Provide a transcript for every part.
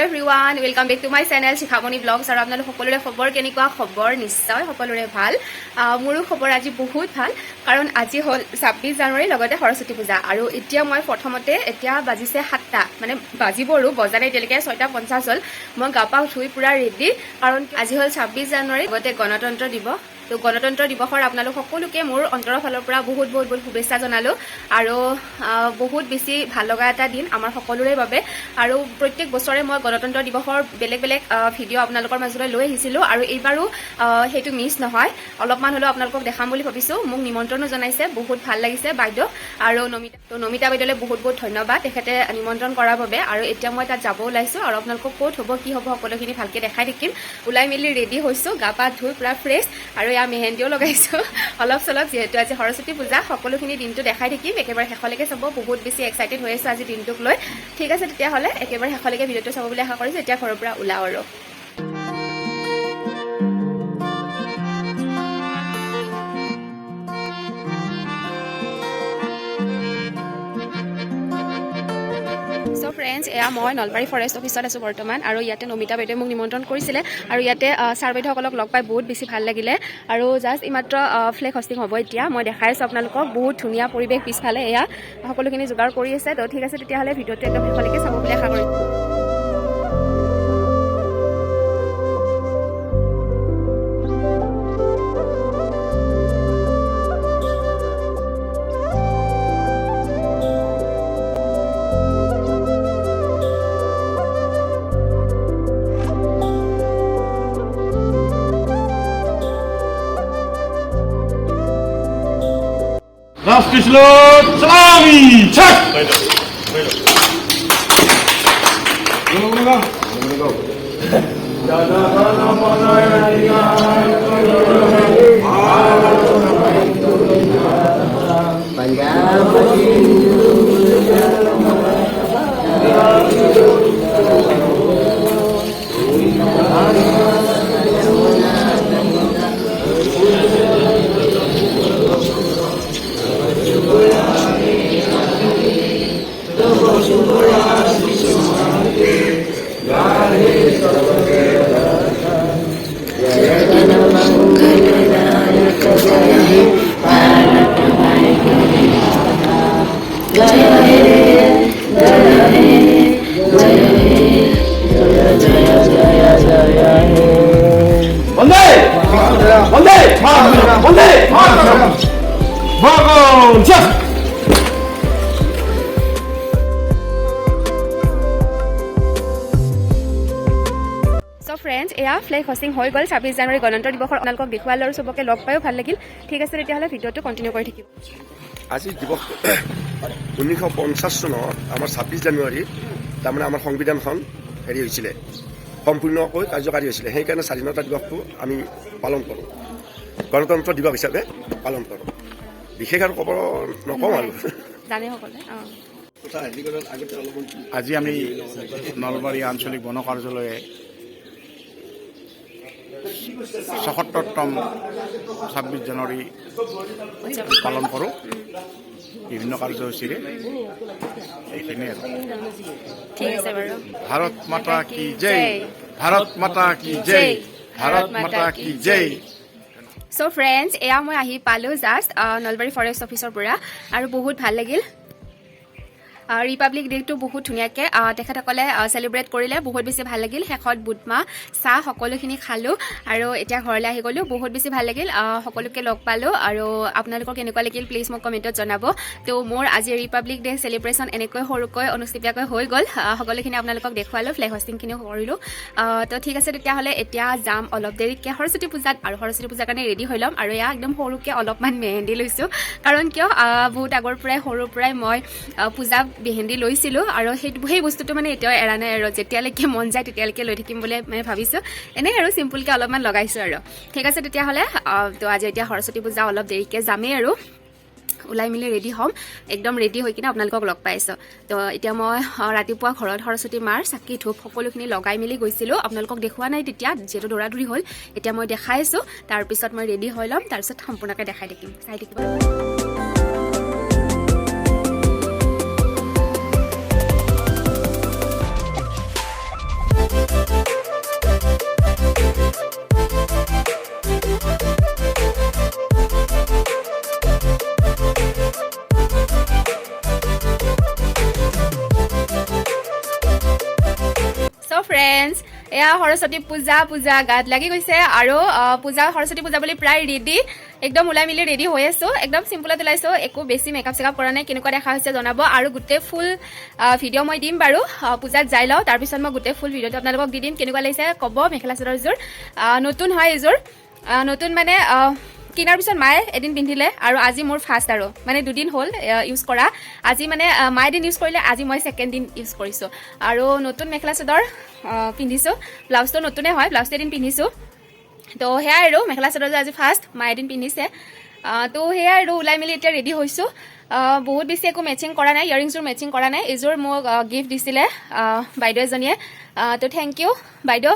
Everyone welcome back to my channel Shikhamoni blogs আৰু আপোনালোক সকলোৰে খবৰ কেনেকুৱা খবৰ নিশ্চয় সকলোৰে ভাল মোৰো খবৰ আজি বহুত ভাল কাৰণ আজি হ'ল 26 জানুৱাৰী লগতে সৰস্বতী পূজা আৰু এতিয়া মই প্ৰথমতে এতিয়া বাজিছে 7টা মানে বাজিবৰো বজাৰে এতিয়ালৈকে 6:50 হ'ল মই গাপা ধুই পুৰা ৰেডি কাৰণ আজি হ'ল 26 জানুৱাৰী লগতে গণতন্ত্ৰ দিৱস তো গণতন্ত্ৰ দিৱসৰ আপোনালোক সকলোকে মোৰ অন্তৰৰ ফালৰ পৰা বহুত বহুত বহুত শুভেচ্ছা জনালো আৰু বহুত বেছি ভাল লগা এটা দিন আমাৰ সকলোৰে বাবে আৰু প্ৰত্যেক বছৰে মই গণতন্ত্ৰ দিৱসৰ বেলেগ বেলেগ ভিডিঅ' আপোনালোকৰ মাজলৈ লৈ আহিছিলোঁ আৰু এইবাৰো সেইটো মিছ নহয় অলপমান হ'লেও আপোনালোকক দেখাম বুলি ভাবিছোঁ মোক নিমন্ত্ৰণো জনাইছে বহুত ভাল লাগিছে বাইদেউ আৰু নমিতা বাইদেউলৈ বহুত বহুত ধন্যবাদ তেখেতে নিমন্ত্ৰণ কৰাৰ বাবে আৰু এতিয়া মই তাত যাব ওলাইছোঁ আৰু আপোনালোকক ক'ত হ'ব কি হ'ব সকলোখিনি ভালকৈ দেখাই থাকিম ওলাই মেলি ৰেডি হৈছোঁ গা পা ধুই পুৰা ফ্ৰেছ আৰু ইয়াৰ মেহেন্দিও লগাইছোঁ অলপ চলপ যিহেতু আজি সৰস্বতী পূজা সকলোখিনি দিনটো দেখাই থাকিম একেবাৰে শেষলৈকে চাব বহুত বেছি এক্সাইটেড হৈ আছোঁ আজি দিনটোক লৈ ঠিক আছে তেতিয়াহ'লে একেবাৰে শেষলৈকে ভিডিঅ'টো চাব বুলি আশা কৰিছোঁ এতিয়া ঘৰৰ পৰা ওলাওঁ আৰু ফ্ৰেণ্ডছ এয়া মই নলবাৰী ফৰেষ্ট অফিচত আছোঁ বৰ্তমান আৰু ইয়াতে নমিতা বাইদেৱে মোক নিমন্ত্ৰণ কৰিছিলে আৰু ইয়াতে ছাৰ বাইদেউসকলক লগ পাই বহুত বেছি ভাল লাগিলে আৰু জাষ্ট ইমাত্ৰ ফ্লেগ হষ্টিং হ'ব এতিয়া মই দেখাই আছোঁ আপোনালোকক বহুত ধুনীয়া পৰিৱেশ পিছফালে এয়া সকলোখিনি যোগাৰ কৰি আছে তো ঠিক আছে তেতিয়াহ'লে ভিডিঅ'টো একদম শেষলৈকে চাব বুলি আশা কৰিছোঁ Raskislut Salami! Check! ফ্ৰেণ্ডছ এয়া ফ্লেগ হষ্টিং হৈ গ'ল 26 জানুৱাৰী গণতন্ত্ৰ দিৱসৰ আপোনালোকক দেখুৱালোঁ আৰু চবকে লগ পায়ো ভাল লাগিল ঠিক আছে তেতিয়াহ'লে ভিডিঅ'টো কণ্টিনিউ কৰি থাকিব আজি দিৱস 1950 চনত আমাৰ 26 জানুৱাৰী তাৰমানে আমাৰ সংবিধানখন হেৰি হৈছিলে সম্পূৰ্ণকৈ কাৰ্যকাৰী হৈছিলে সেইকাৰণে স্বাধীনতা দিৱসটো আমি পালন কৰোঁ গণতন্ত্ৰ দিৱস হিচাপে পালন কৰোঁ বিশেষ আৰু ক'ব নকওঁ আৰু জানে সকলে আজি আমি নলবাৰী আঞ্চলিক বন কাৰ্যালয়ে ৭৬তম 26 জানুৱাৰী পালন কৰোঁ বিভিন্ন কাৰ্যসূচীৰে এইখিনিয়ে ঠিক আছে বাৰু ভাৰত মাতা কি জয় ভাৰত মাতা কি জয় ভাৰত মাতা কি জয় চ' ফ্ৰেণ্ডছ এয়া মই আহি পালোঁ জাষ্ট নলবাৰী ফৰেষ্ট অফিচৰ পৰা আৰু বহুত ভাল লাগিল ৰিপাব্লিক ডে'টো বহুত ধুনীয়াকৈ তেখেতসকলে চেলিব্ৰেট কৰিলে বহুত বেছি ভাল লাগিল শেষত বুটমাহ চাহ সকলোখিনি খালোঁ আৰু এতিয়া ঘৰলৈ আহি গ'লোঁ বহুত বেছি ভাল লাগিল সকলোকে লগ পালোঁ আৰু আপোনালোকৰ কেনেকুৱা লাগিল প্লিজ মোক কমেণ্টত জনাব তো মোৰ আজি ৰিপাব্লিক ডে' চেলিব্ৰেশ্যন এনেকৈ সৰুকৈ অনুষ্ঠিতকৈ হৈ গ'ল সকলোখিনি আপোনালোকক দেখুৱালোঁ ফ্লেগ হষ্টিংখিনিও কৰিলোঁ তো ঠিক আছে তেতিয়াহ'লে এতিয়া যাম অলপ দেৰিকৈ সৰস্বতী পূজাত আৰু সৰস্বতী পূজাৰ কাৰণে ৰেডি হৈ ল'ম আৰু এয়া একদম সৰুকৈ অলপমান মেহেন্দি লৈছোঁ কাৰণ কিয় বহুত আগৰ পৰাই সৰুৰ পৰাই মই পূজা মেহেন্দি লৈছিলোঁ আৰু সেই বস্তুটো মানে এতিয়াও এৰা নাই আৰু যেতিয়ালৈকে মন যায় তেতিয়ালৈকে লৈ থাকিম বুলি মানে ভাবিছোঁ এনেই আৰু চিম্পুলকৈ অলপমান লগাইছোঁ আৰু ঠিক আছে তেতিয়াহ'লে তো আজি এতিয়া সৰস্বতী পূজা অলপ দেৰিকৈ যামেই আৰু ওলাই মেলি ৰেডি হ'ম একদম ৰেডি হৈ কিনে আপোনালোকক লগ পাইছোঁ তো এতিয়া মই ৰাতিপুৱা ঘৰত সৰস্বতী মাৰ চাকি ধূপ সকলোখিনি লগাই মেলি গৈছিলোঁ আপোনালোকক দেখুওৱা নাই তেতিয়া যিহেতু দৌৰা দৌৰি হ'ল এতিয়া মই দেখাই আছোঁ তাৰপিছত মই ৰেডি হৈ ল'ম তাৰপিছত সম্পূৰ্ণকৈ দেখাই থাকিম চাই থাকিব এয়া সৰস্বতী পূজা গাত লাগি গৈছে আৰু সৰস্বতী পূজা বুলি প্ৰায় ৰেডি একদম ওলাই মিলি ৰেডি হৈ আছো একদম চিম্পলত ওলাইছো একো বেছি মেকআপ চেকআপ কৰা নাই কেনেকুৱা দেখা হৈছে জনাব আৰু গোটেই ফুল ভিডিঅ' মই দিম বাৰু পূজাত যাই লওঁ তাৰপিছত মই গোটেই ফুল ভিডিঅ'টো আপোনালোকক দি দিম কেনেকুৱা লাগিছে ক'ব মেখেলা চাদৰযোৰ নতুন হয় এইযোৰ নতুন মানে কিনাৰ পিছত মায়ে এদিন পিন্ধিলে আৰু আজি মোৰ ফাৰ্ষ্ট আৰু মানে 2 দিন হ'ল ইউজ কৰা আজি মানে মায়ে দিন ইউজ কৰিলে আজি মই ছেকেণ্ড দিন ইউজ কৰিছোঁ আৰু নতুন মেখেলা চাদৰ পিন্ধিছোঁ ব্লাউজটো নতুনে হয় ব্লাউজটো এদিন পিন্ধিছোঁ তো সেয়াই আৰু মেখেলা চাদৰযোৰ আজি ফাৰ্ষ্ট মায়ে এদিন পিন্ধিছে তো সেয়াই আৰু ওলাই মেলি এতিয়া ৰেডি হৈছোঁ বহুত বেছি একো মেচিং কৰা নাই ইয়াৰিংছযোৰ মেচিং কৰা নাই এইযোৰ মোক গিফ্ট দিছিলে বাইদেউ এজনীয়ে তো থেংক ইউ বাইদেউ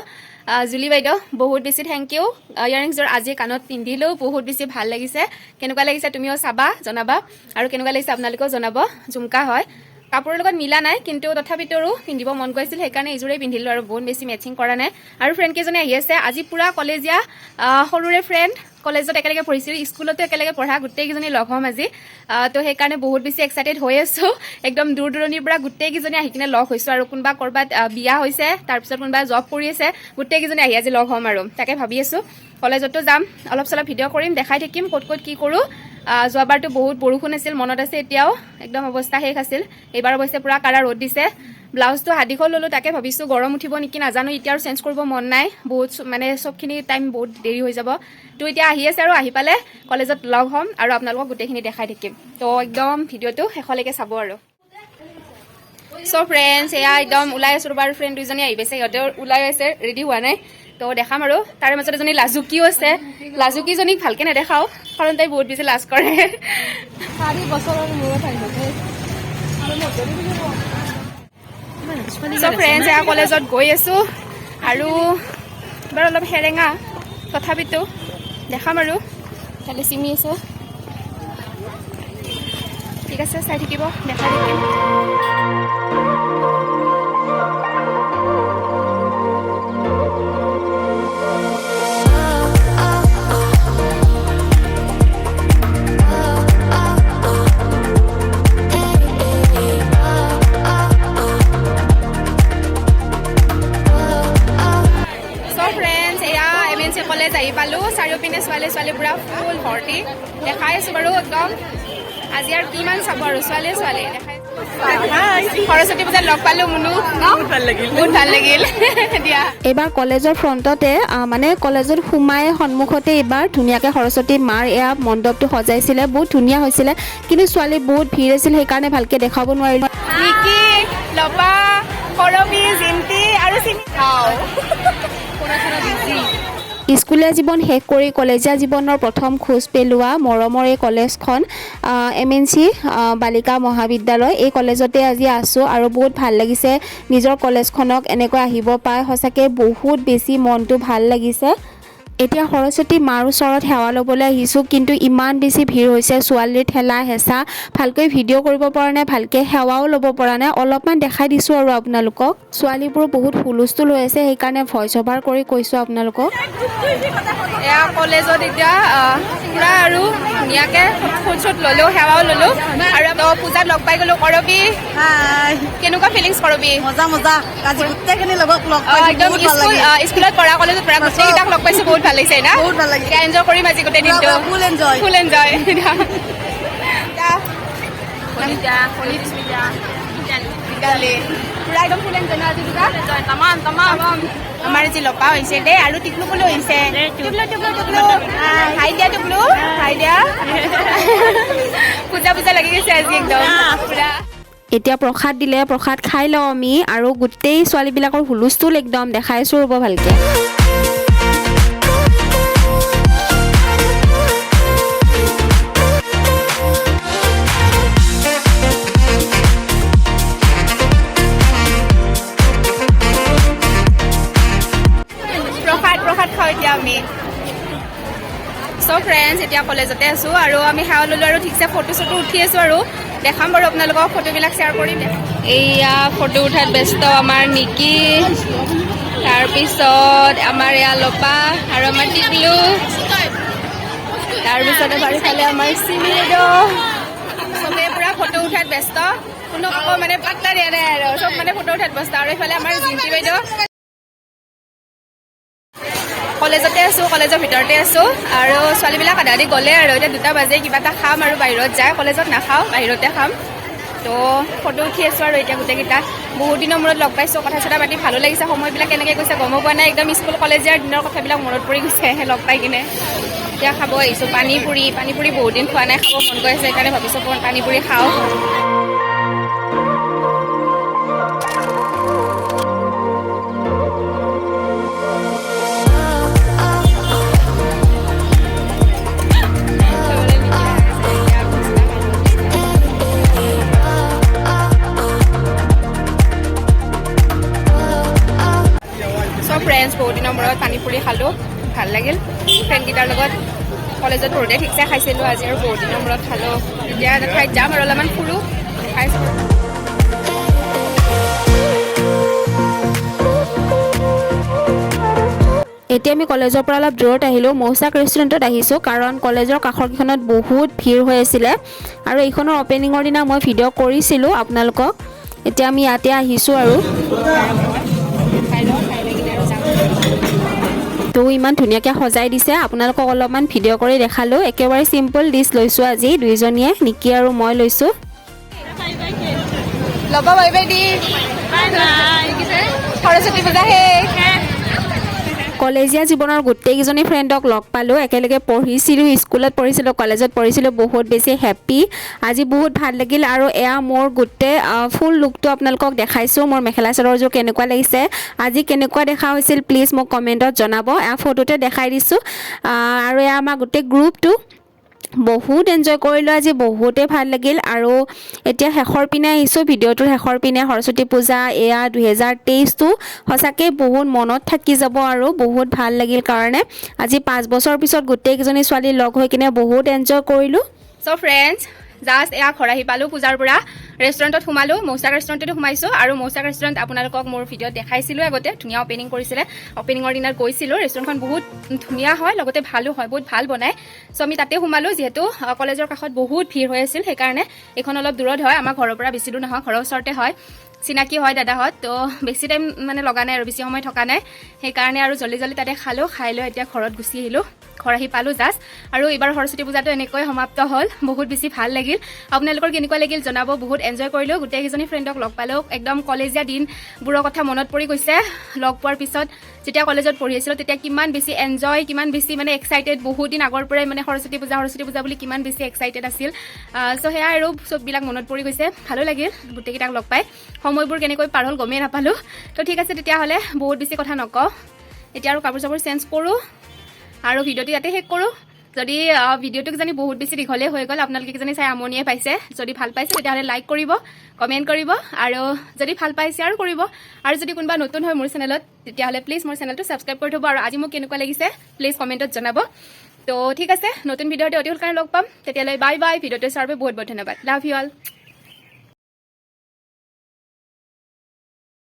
জুলি বাইদেউ বহুত বেছি থেংক ইউ ইয়াৰিংছযোৰ আজি কাণত পিন্ধিলেও বহুত বেছি ভাল লাগিছে কেনেকুৱা লাগিছে তুমিও চাবা জনাবা আৰু কেনেকুৱা লাগিছে আপোনালোকেও জনাব ঝুমকা হয় কাপোৰৰ লগত মিলা নাই কিন্তু তথাপিতো পিন্ধিব মন গৈছিল সেইকাৰণে এইযোৰেই পিন্ধিলোঁ আৰু বহুত বেছি মেচিং কৰা নাই আৰু ফ্ৰেণ্ড কেইজনী আহি আছে আজি পুৰা কলেজীয়া সৰুৰে ফ্ৰেণ্ড কলেজত একেলগে পঢ়িছিল স্কুলতো একেলগে পঢ়া গোটেইকেইজনী লগ হ'ম আজি তো সেইকাৰণে বহুত বেছি এক্সাইটেড হৈ আছোঁ একদম দূৰ দূৰণিৰ পৰা গোটেইকেইজনী আহি কিনে লগ হৈছোঁ আৰু কোনোবা ক'ৰবাত বিয়া হৈছে তাৰপিছত কোনোবা জব কৰি আছে গোটেইকেইজনী আহি আজি লগ হ'ম আৰু তাকে ভাবি আছোঁ কলেজতো যাম অলপ চলপ ভিডিঅ' কৰিম দেখাই থাকিম ক'ত ক'ত কি কৰোঁ যোৱাবাৰতো বহুত বৰষুণ আছিল মনত আছে এতিয়াও একদম অৱস্থা শেষ আছিল এইবাৰ অৱশ্যে পুৰা কাৰা ৰ'দ দিছে ব্লাউজটো হাদিখন ল'লোঁ তাকে ভাবিছোঁ গৰম উঠিব নেকি নাজানো এতিয়া আৰু চেঞ্জ কৰিব মন নাই বহুত মানে চবখিনি টাইম বহুত দেৰি হৈ যাব তো এতিয়া আহি আছে আৰু আহি পালে কলেজত লগ হ'ম আৰু আপোনালোকক গোটেইখিনি দেখাই থাকিম তো একদম ভিডিঅ'টো শেষলৈকে চাব আৰু চ' ফ্ৰেণ্ডছ এয়া একদম ওলাই আছোঁ ৰ'বা আৰু ফ্ৰেণ্ড দুইজনী আহি পাইছে সিহঁতেও ওলাই আছে ৰেডি হোৱা নাই তো দেখাম আৰু তাৰে মাজত এজনী লাজুকীও আছে লাজুকীজনীক ভালকৈ নেদেখাওঁ কাৰণ তাই বহুত বেছি লাজ কৰে 4 বছৰৰ মূৰত চ' ফ্ৰেণ্ডছ এয়া কলেজত গৈ আছোঁ আৰু বাৰু অলপ সেৰেঙা তথাপিতো দেখাম আৰু কালি চিমি আছোঁ ঠিক আছে চাই থাকিব দেখাই থাকিম কলেজ আহি পালোঁ চাৰিওপিনে ছোৱালী পুৰা ফুল ভৰ্তি দেখাই আছোঁ বাৰু একদম আজি আৰু কিমান চাব আৰু ছোৱালী দেখাই সৰস্বতী পূজাত লগ পালোঁ মুনু বহুত ভাল লাগিল দিয়া এইবাৰ কলেজৰ ফ্ৰণ্টতে মানে কলেজত সোমাই সন্মুখতে এইবাৰ ধুনীয়াকৈ সৰস্বতী মাৰ এয়া মণ্ডপটো সজাইছিলে বহুত ধুনীয়া হৈছিলে কিন্তু ছোৱালী বহুত ভিৰ আছিল সেইকাৰণে ভালকৈ দেখাব নোৱাৰিলোঁ নিকি লপা কৰবী জিন্তি আৰু চিনি স্কুলীয়া জীৱন শেষ কৰি কলেজীয়া জীৱনৰ প্ৰথম খোজ পেলোৱা মৰমৰ এই কলেজখন MNC বালিকা মহাবিদ্যালয় এই কলেজতে আজি আছোঁ আৰু বহুত ভাল লাগিছে নিজৰ কলেজখনক এনেকৈ আহিব পাই সঁচাকৈ বহুত বেছি মনটো ভাল লাগিছে এতিয়া সৰস্বতী মাৰ ওচৰত সেৱা ল'বলৈ আহিছোঁ কিন্তু ইমান বেছি ভিৰ হৈছে ছোৱালীৰ ঠেলা হেঁচা ভালকৈ ভিডিঅ' কৰিব পৰা নাই ভালকৈ সেৱাও ল'ব পৰা নাই অলপমান দেখাই দিছোঁ আৰু আপোনালোকক ছোৱালীবোৰ বহুত হুলস্থুল হৈ আছে সেইকাৰণে ভইচ অভাৰ কৰি কৈছোঁ আপোনালোকক এয়া কলেজত এতিয়া পুৰা আৰু ধুনীয়াকৈ ফুল চুট ল'লোঁ সেৱাও ল'লোঁ আৰু পূজাত লগ পাই গ'লোঁ কৰবী কেনেকুৱা ফিলিংছ কৰবী মজা আজি গোটেইখিনি লগক লগ একদম স্কুলত পঢ়া কলেজত পঢ়া গোটেইকেইটাক লগ পাইছোঁ বহুত ভাল লাগিছে না বহুত ভাল লাগিছে এনজয় কৰিম আজি গোটেই দিনটো ফুল এনজয় পুৰা একদম ফুল এনজয় আজি আমাৰ আজি লপা হৈছে দেই আৰু টিকলুকলো হৈছে হাই দিয়া টিকলু হাই দিয়া পূজা লাগি গৈছে আজি একদম পুৰা এতিয়া প্ৰসাদ দিলে প্ৰসাদ খাই লওঁ আমি আৰু গোটেই ছোৱালীবিলাকৰ হুলস্থুল একদম দেখাইছোঁ ৰ'ব ভালকৈ প্ৰসাদ খাওঁ এতিয়া আমি চ' ফ্ৰেণ্ডছ এতিয়া কলেজতে আছোঁ আৰু আমি সেৱা ল'লোঁ আৰু ঠিকছে ফটো চটো উঠি আছোঁ আৰু দেখাম বাৰু আপোনালোকক ফটোবিলাক শ্বেয়াৰ কৰিম এইয়া ফটো উঠাত ব্যস্ত আমাৰ নিকি তাৰপিছত আমাৰ এয়া লপা আৰু আমাৰ টিকলু তাৰপিছতে বাৰীফালে আমাৰ চিমি চবেই পুৰা ফটো উঠাত ব্যস্ত কোনো মানে পাত্তা দিয়া নাই আৰু চব মানে ফটো উঠাত ব্যস্ত আৰু এইফালে আমাৰ জিন্তি বাইদেউ কলেজতে আছোঁ, কলেজৰ ভিতৰতে আছোঁ আৰু ছোৱালীবিলাক আধা আধি গ'লে আৰু এতিয়া 2টা বাজে কিবা এটা খাম আৰু বাহিৰত যায়, কলেজত নাখাওঁ বাহিৰতে খাম। তো ফটো উঠি আছোঁ আৰু এতিয়া গোটেইকেইটা বহুত দিনৰ মূৰত লগ পাইছোঁ, কথা চথা পাতি ভালো লাগিছে, সময়বিলাক কেনেকৈ গৈছে গম পোৱা নাই, একদম স্কুল কলেজীয়া দিনৰ কথাবিলাক মনত পৰি গৈছে লগ পাই কিনে। এতিয়া খাব আহিছোঁ পানী পুৰি বহুত দিন খোৱা নাই, খাব মন গৈ আছে, সেইকাৰণে ভাবিছোঁ পানী পুৰি খাওঁ। ফ্ৰেণ্ডছ বহুত দিনৰ মূৰত পানী পুৰি খালোঁ, ভাল লাগিল। ফ্ৰেণ্ডকেইটাৰ লগত কলেজত পঢ়োঁতে ঠিকছে খাইছিলোঁ, আজি আৰু বহুত দিনৰ মূৰত খালোঁ। এতিয়া এটা ঠাইত যাম আৰু অলপমান ফুৰোঁ, খাইছোঁ। এতিয়া আমি কলেজৰ পৰা অলপ দূৰত আহিলোঁ, মৌচাক ৰেষ্টুৰেণ্টত আহিছোঁ, কাৰণ কলেজৰ কাষৰকেইখনত বহুত ভিৰ হৈ আছিলে আৰু এইখনৰ অপেনিঙৰ দিনা মই ভিডিঅ' কৰিছিলোঁ আপোনালোকক। এতিয়া আমি ইয়াতে আহিছোঁ আৰু তো ইমান ধুনীয়াকৈ সজাই দিছে, আপোনালোকক অলপমান ভিডিঅ' কৰি দেখালোঁ। একেবাৰে চিম্পল ডিছ লৈছোঁ আজি দুইজনীয়ে, নিকি আৰু মই লৈছোঁ। ল'ব বাই বাই দি সৰস্বতী পূজা শেষ। কলেজীয়া জীৱনৰ গোটেইকেইজনী ফ্ৰেণ্ডক লগ পালোঁ, একেলগে পঢ়িছিলোঁ, স্কুলত পঢ়িছিলোঁ, কলেজত পঢ়িছিলোঁ, বহুত বেছি হেপ্পী। আজি বহুত ভাল লাগিল আৰু এয়া মোৰ গোটেই ফুল লুকটো আপোনালোকক দেখাইছোঁ। মোৰ মেখেলা চাদৰযোৰ কেনেকুৱা লাগিছে, আজি কেনেকুৱা দেখা হৈছিল প্লিজ মোক কমেণ্টত জনাব। এয়া ফটোতে দেখাই দিছোঁ আৰু এয়া আমাৰ গোটেই গ্ৰুপটো বহুত এনজয় কৰিলোঁ আজি, বহুতেই ভাল লাগিল। আৰু এতিয়া শেষৰ পিনে আহিছোঁ, ভিডিঅ'টোৰ শেষৰ পিনে। সৰস্বতী পূজা এয়া 2023টো সঁচাকৈ বহুত মনত থাকি যাব আৰু বহুত ভাল লাগিল, কাৰণে আজি 5 বছৰ পিছত গোটেইকেইজনী ছোৱালী লগ হৈ কিনে বহুত এনজয় কৰিলোঁ। চ' ফ্ৰেণ্ডছ জাষ্ট এয়া ঘৰ আহি পালোঁ পূজাৰ পৰা, ৰেষ্টুৰেণ্টত সোমালোঁ, মৌচাক ৰেষ্টুৰেণ্টতে সোমাইছোঁ। আৰু মৌচাক ৰেষ্টুৰেণ্ট আপোনালোকক মোৰ ভিডিঅ'ত দেখাইছিলোঁ আগতে, ধুনীয়া অপেনিং কৰিছিলে, অপেনিঙৰ দিনাত গৈছিলোঁ। ৰেষ্টুৰেণ্টখন বহুত ধুনীয়া হয়, লগতে ভালো হয়, বহুত ভাল বনায়। চ' আমি তাতে সোমালোঁ, যিহেতু কলেজৰ কাষত বহুত ভিৰ হৈ আছিল, সেইকাৰণে এইখন অলপ দূৰত হয়, আমাৰ ঘৰৰ পৰা বেছি দূৰ নহয়, ঘৰৰ ওচৰতে হয়, চিনাকি হয় দাদাহঁত। তো বেছি টাইম মানে লগা নাই আৰু বেছি সময় থকা নাই, সেইকাৰণে আৰু জল্দি তাতে খালোঁ, খাই লৈ এতিয়া ঘৰত গুচি আহিলোঁ, ঘৰ আহি পালোঁ জাষ্ট। আৰু এইবাৰ সৰস্বতী পূজাটো এনেকৈ সমাপ্ত হ'ল, বহুত বেছি ভাল লাগিল। আপোনালোকৰ কেনেকুৱা লাগিল জনাব, বহুত এনজয় কৰিলোঁ, গোটেইকেইজনী ফ্ৰেণ্ডক লগ পালোঁ, একদম কলেজীয়া দিনবোৰৰ কথা মনত পৰি গৈছে। লগ পোৱাৰ পিছত যেতিয়া কলেজত পঢ়ি আছিলোঁ তেতিয়া কিমান বেছি এনজয়, কিমান বেছি মানে এক্সাইটেড, বহুত দিন আগৰ পৰাই মানে সৰস্বতী পূজা বুলি কিমান বেছি এক্সাইটেড আছিল। চ' সেয়া আৰু চববিলাক মনত পৰি গৈছে, ভালো লাগিল গোটেইকেইটাক লগ পাই। সময়বোৰ কেনেকৈ পাৰ হ'ল গমেই নাপালোঁ। তো ঠিক আছে তেতিয়াহ'লে, বহুত বেছি কথা নকওঁ, এতিয়া আৰু কাপোৰ চাপোৰ চেঞ্জ কৰোঁ আৰু ভিডিঅ'টো ইয়াতে শেষ কৰোঁ। যদি ভিডিঅ'টো কিজানি বহুত বেছি দীঘলে হৈ গ'ল, আপোনালোকে কিজানি চাই আমনিয়ে পাইছে, যদি ভাল পাইছে তেতিয়াহ'লে লাইক কৰিব, কমেণ্ট কৰিব, আৰু যদি ভাল পাই শ্বেয়াৰ কৰিব। আৰু যদি কোনোবা নতুন হয় মোৰ চেনেলত, তেতিয়াহ'লে প্লিজ মোৰ চেনেলটো ছাবস্ক্ৰাইব কৰি থ'ব। আৰু আজি মোক কেনেকুৱা লাগিছে প্লিজ কমেণ্টত জনাব। তো ঠিক আছে, নতুন ভিডিঅ'তে অতি সোনকালে লগ পাম, তেতিয়ালৈ বাই বাই। ভিডিঅ'টো চোৱাৰ বাবে বহুত বহুত ধন্যবাদ, লাভ ইউ অল।